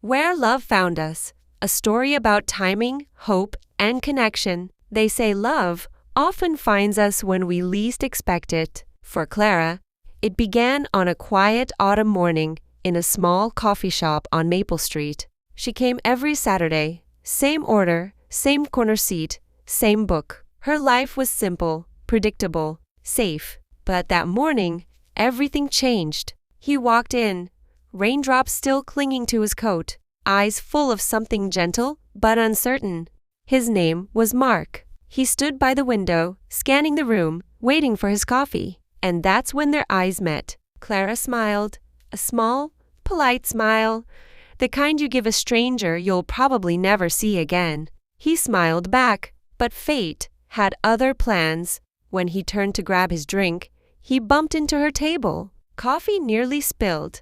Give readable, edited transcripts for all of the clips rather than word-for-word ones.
Where Love Found Us, a story about timing, hope, and connection. They say love often finds us when we least expect it. For Clara, it began on a quiet autumn morning in a small coffee shop on Maple Street. She came every Saturday, same order, same corner seat, same book. Her life was simple, predictable, safe. But that morning, everything changed. He walked in, raindrops still clinging to his coat, eyes full of something gentle but uncertain. His name was Marc. He stood by the window, scanning the room, waiting for his coffee. And that's when their eyes met. Clara smiled, a small, polite smile, the kind you give a stranger you'll probably never see again. He smiled back, but fate had other plans. When he turned to grab his drink, he bumped into her table. Coffee nearly spilled,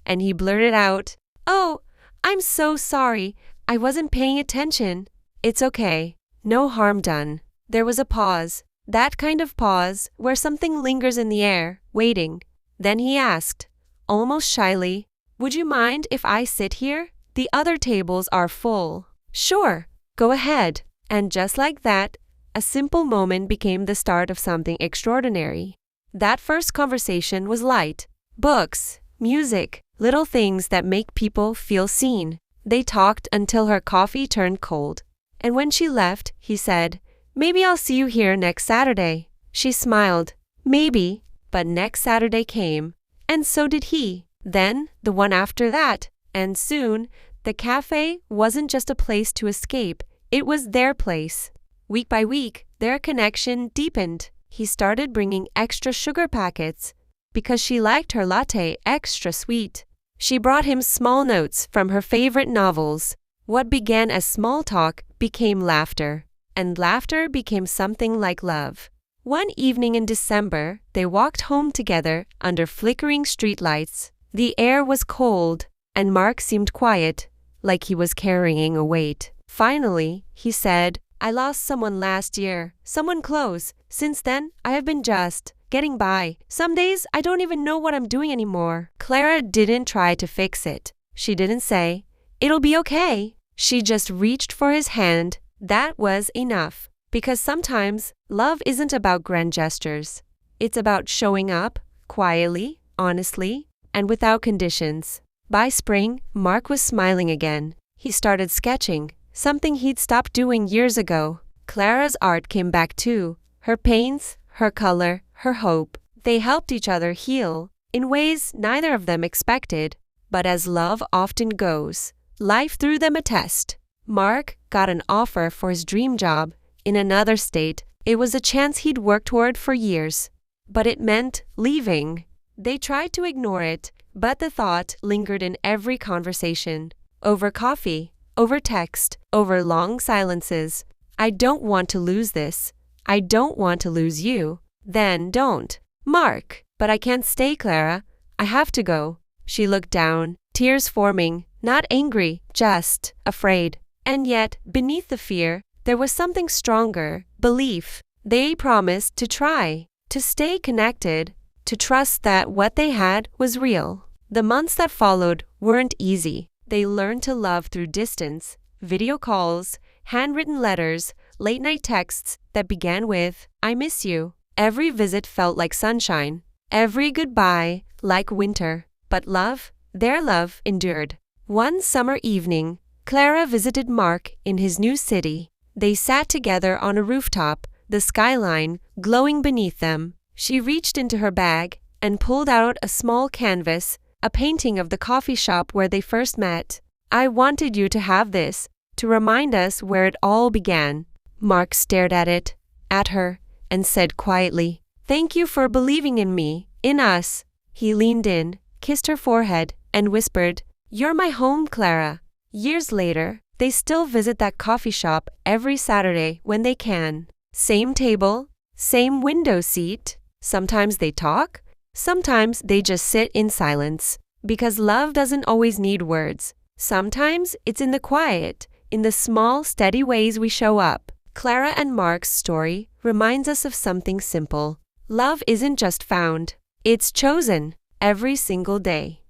and he blurted out, "Oh, I'm so sorry. I wasn't paying attention." "It's okay. No harm done." There was a pause, that kind of pause where something lingers in the air, waiting. Then he asked, almost shyly, "Would you mind if I sit here? The other tables are full." "Sure, go ahead." And just like that, a simple moment became the start of something extraordinary. That first conversation was light. Books, music, little things that make people feel seen. They talked until her coffee turned cold. And when she left, he said, "Maybe I'll see you here next Saturday." She smiled. Maybe, but next Saturday came, and so did he. Then, the one after that, and soon, the cafe wasn't just a place to escape, it was their place. Week by week, their connection deepened. He started bringing extra sugar packets because she liked her latte extra sweet. She brought him small notes from her favorite novels. What began as small talk became laughter, and laughter became something like love. One evening in December, they walked home together under flickering streetlights. The air was cold, and Marc seemed quiet, like he was carrying a weight. Finally, he said, "I lost someone last year, someone close. Since then, I have been just getting by. Some days, I don't even know what I'm doing anymore." Clara didn't try to fix it. She didn't say, "It'll be okay." She just reached for his hand. That was enough. Because sometimes, love isn't about grand gestures. It's about showing up, quietly, honestly, and without conditions. By spring, Marc was smiling again. He started sketching, something he'd stopped doing years ago. Clara's art came back too. Her paints, her color, her hope. They helped each other heal, in ways neither of them expected. But as love often goes, life threw them a test. Marc got an offer for his dream job in another state. It was a chance he'd worked toward for years. But it meant leaving. They tried to ignore it, but the thought lingered in every conversation. Over coffee, over text, over long silences. "I don't want to lose this. I don't want to lose you." "Then don't." "Marc." "But I can't stay, Clara. I have to go." She looked down, tears forming, not angry, just afraid. And yet, beneath the fear, there was something stronger, belief. They promised to try, to stay connected, to trust that what they had was real. The months that followed weren't easy. They learned to love through distance, video calls, handwritten letters, late-night texts that began with, "I miss you." Every visit felt like sunshine, every goodbye like winter. But love, their love, endured. One summer evening, Clara visited Marc in his new city. They sat together on a rooftop, the skyline glowing beneath them. She reached into her bag and pulled out a small canvas, a painting of the coffee shop where they first met. "I wanted you to have this, to remind us where it all began." Marc stared at it, at her, and said quietly, "Thank you for believing in me, in us." He leaned in, kissed her forehead, and whispered, "You're my home, Clara." Years later, they still visit that coffee shop every Saturday when they can. Same table, same window seat. Sometimes they talk, sometimes they just sit in silence. Because love doesn't always need words. Sometimes it's in the quiet, in the small, steady ways we show up. Clara and Marc's story reminds us of something simple. Love isn't just found, it's chosen every single day.